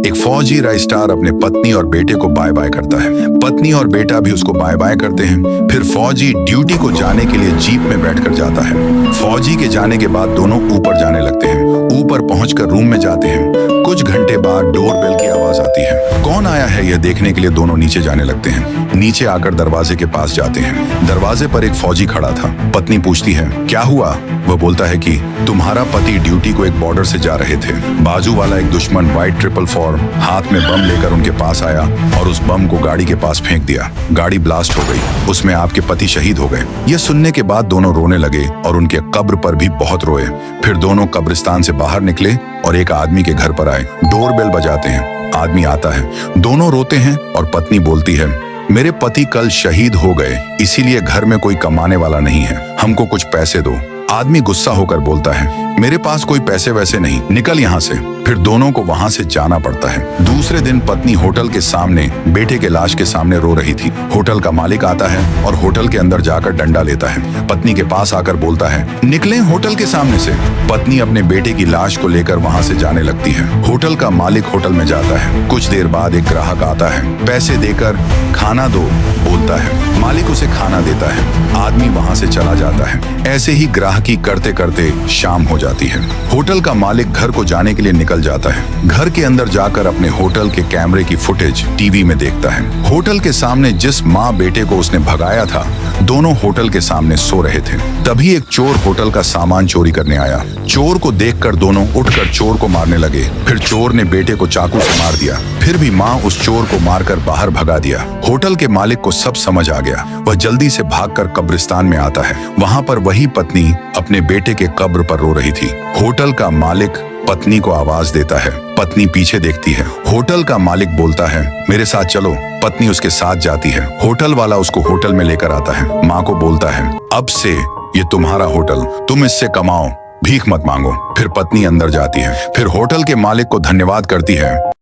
एक फौजी राय स्टार अपने पत्नी और बेटे को बाय बाय करता है। पत्नी और बेटा भी उसको बाय बाय करते हैं। फिर फौजी ड्यूटी को जाने के लिए जीप में बैठकर जाता है। फौजी के जाने के बाद दोनों ऊपर जाने लगते हैं। ऊपर पहुंचकर रूम में जाते हैं। कुछ घंटे बाद डोरबेल की आवाज आती है। कौन आया है यह देखने के लिए दोनों नीचे जाने लगते हैं। नीचे आकर दरवाजे के पास जाते हैं। दरवाजे पर एक फौजी खड़ा था। पत्नी पूछती है, क्या हुआ? वह बोलता है कि तुम्हारा पति ड्यूटी को एक बॉर्डर से जा रहे थे। बाजू वाला एक दुश्मन व्हाइट 444 हाथ में बम लेकर उनके पास आया और उस बम को गाड़ी के पास फेंक दिया। गाड़ी ब्लास्ट हो गई। उसमें आपके पति शहीद हो गए। यह सुनने के बाद दोनों रोने लगे और उनके कब्र पर भी बहुत रोए। फिर दोनों कब्रिस्तान से बाहर निकले और एक आदमी के घर पर आए। डोरबेल बजाते हैं। आदमी आता है। दोनों रोते हैं और पत्नी बोलती है, मेरे पति कल शहीद हो गए, इसीलिए घर में कोई कमाने वाला नहीं है, हमको कुछ पैसे दो। आदमी गुस्सा होकर बोलता है, मेरे पास कोई पैसे वैसे नहीं, निकल यहाँ से। फिर दोनों को वहां से जाना पड़ता है। दूसरे दिन पत्नी होटल के सामने बेटे के लाश के सामने रो रही थी। होटल का मालिक आता है और होटल के अंदर जाकर डंडा लेता है। पत्नी के पास आकर बोलता है, निकलें होटल के सामने से। पत्नी अपने बेटे की लाश को लेकर वहां से जाने लगती है। होटल का मालिक होटल में जाता है। कुछ देर बाद एक ग्राहक आता है। पैसे देकर खाना दो बोलता है। मालिक उसे खाना देता है। आदमी वहां से चला जाता है। ऐसे ही ग्राहकी करते करते शाम हो जाती है। होटल का मालिक घर को जाने के लिए निकल जाता है। घर के अंदर जाकर अपने होटल के कैमरे की फुटेज टीवी में देखता है। होटल के सामने जिस माँ बेटे को उसने भगाया था, दोनों होटल के सामने सो रहे थे। तभी एक चोर होटल का सामान चोरी करने आया। चोर को देखकर दोनों उठकर चोर को मारने लगे। फिर चोर ने बेटे को चाकू से मार दिया। फिर भी माँ उस चोर को मारकर बाहर भगा दिया। होटल के मालिक को सब समझ आ गया। वह जल्दी से भागकर कब्रिस्तान में आता है। वहां पर वही पत्नी अपने बेटे के कब्र पर रो रही थी। होटल का मालिक पत्नी को आवाज देता है। पत्नी पीछे देखती है। होटल का मालिक बोलता है, मेरे साथ चलो। पत्नी उसके साथ जाती है। होटल वाला उसको होटल में लेकर आता है। माँ को बोलता है, अब से ये तुम्हारा होटल, तुम इससे कमाओ, भीख मत मांगो। फिर पत्नी अंदर जाती है। फिर होटल के मालिक को धन्यवाद करती है।